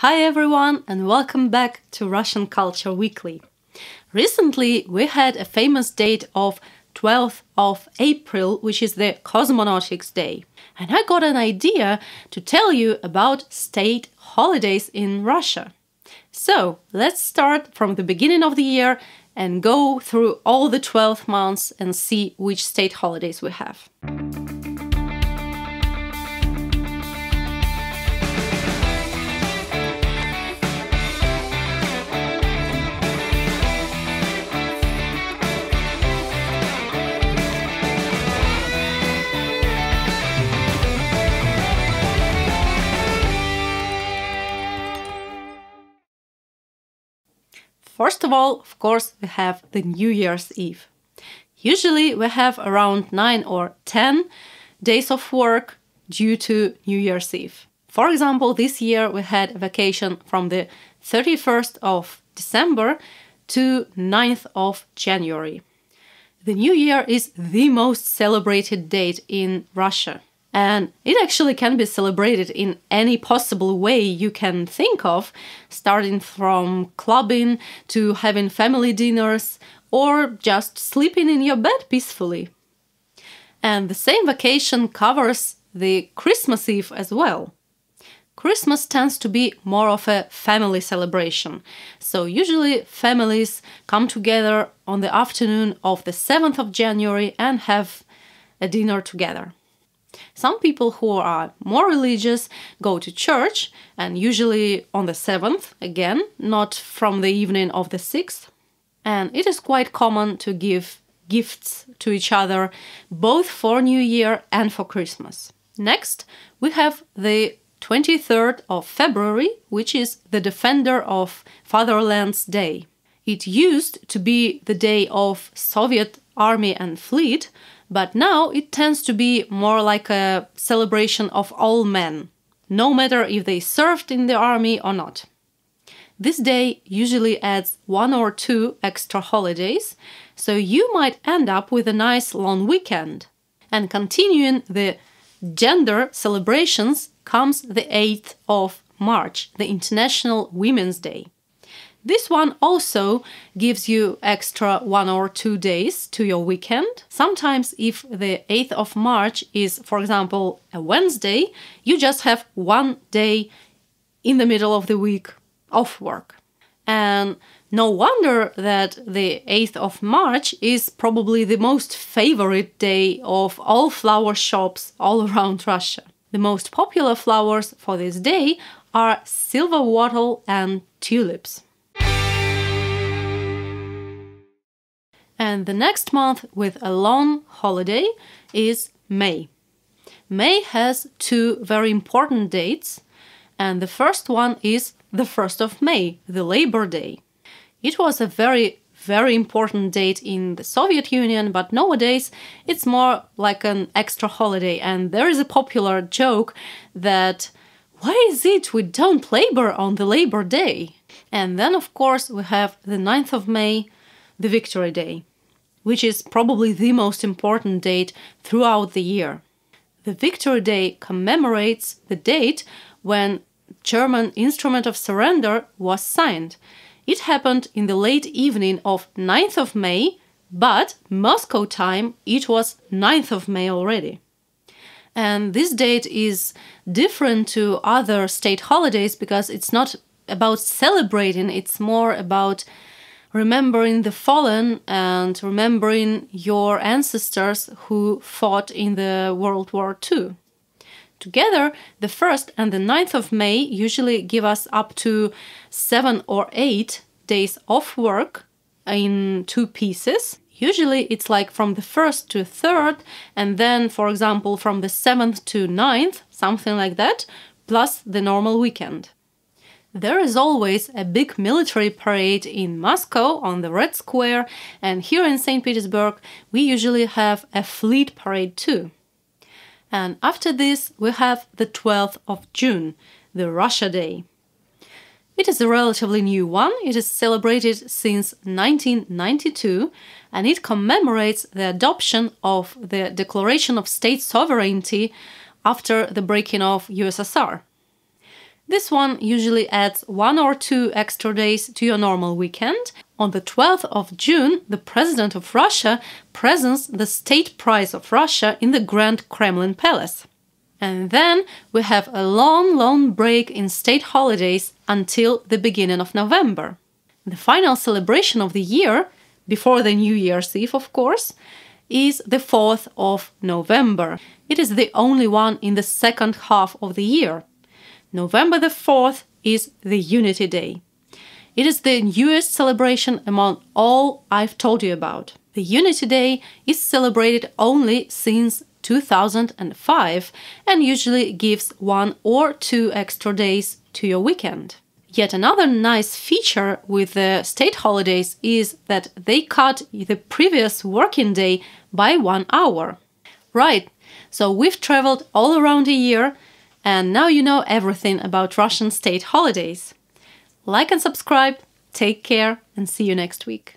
Hi everyone and welcome back to Russian Culture Weekly. Recently we had a famous date of 12th of April, which is the Cosmonautics Day. And I got an idea to tell you about state holidays in Russia. So let's start from the beginning of the year and go through all the 12 months and see which state holidays we have. First of all, of course, we have the New Year's Eve. Usually we have around 9 or 10 days of work due to New Year's Eve. For example, this year we had a vacation from the 31st of December to 9th of January. The New Year is the most celebrated date in Russia. And it actually can be celebrated in any possible way you can think of, starting from clubbing to having family dinners or just sleeping in your bed peacefully. And the same vacation covers the Christmas Eve as well. Christmas tends to be more of a family celebration. So usually families come together on the afternoon of the 7th of January and have a dinner together. Some people who are more religious go to church, and usually on the 7th, again, not from the evening of the 6th. And it is quite common to give gifts to each other, both for New Year and for Christmas. Next, we have the 23rd of February, which is the Defender of Fatherland's Day. It used to be the day of Soviet Army and Fleet, but now it tends to be more like a celebration of all men, no matter if they served in the army or not. This day usually adds 1 or 2 extra holidays, so you might end up with a nice long weekend. And continuing the gender celebrations comes the 8th of March, the International Women's Day. This one also gives you extra 1 or 2 days to your weekend. Sometimes if the 8th of March is, for example, a Wednesday, you just have 1 day in the middle of the week off work. And no wonder that the 8th of March is probably the most favorite day of all flower shops all around Russia. The most popular flowers for this day are silver wattle and tulips. And the next month with a long holiday is May. May has 2 very important dates, and the first one is the 1st of May, the Labor Day. It was a very important date in the Soviet Union, but nowadays it's more like an extra holiday, and there is a popular joke that why is it we don't labor on the Labor Day? And then of course we have the 9th of May, the Victory Day, which is probably the most important date throughout the year. The Victory Day commemorates the date when German Instrument of Surrender was signed. It happened in the late evening of 9th of May, but Moscow time it was 9th of May already. And this date is different to other state holidays because it's not about celebrating, it's more about remembering the fallen and remembering your ancestors who fought in the World War II. Together, the 1st and the 9th of May usually give us up to 7 or 8 days off work in 2 pieces. Usually it's like from the 1st to 3rd, and then, for example, from the 7th to 9th, something like that, plus the normal weekend. There is always a big military parade in Moscow on the Red Square, and here in St. Petersburg we usually have a fleet parade too. And after this we have the 12th of June, the Russia Day. It is a relatively new one. It is celebrated since 1992, and it commemorates the adoption of the Declaration of State Sovereignty after the breaking of USSR. This one usually adds 1 or 2 extra days to your normal weekend. On the 12th of June, the President of Russia presents the state prize of Russia in the Grand Kremlin Palace. And then we have a long break in state holidays until the beginning of November. The final celebration of the year, before the New Year's Eve of course, is the 4th of November. It is the only one in the second half of the year. November the 4th is the Unity Day. It is the newest celebration among all I've told you about. The Unity Day is celebrated only since 2005 and usually gives 1 or 2 extra days to your weekend. Yet another nice feature with the state holidays is that they cut the previous working day by 1 hour. Right, so we've traveled all around a year and now you know everything about Russian state holidays. Like and subscribe, take care, and see you next week.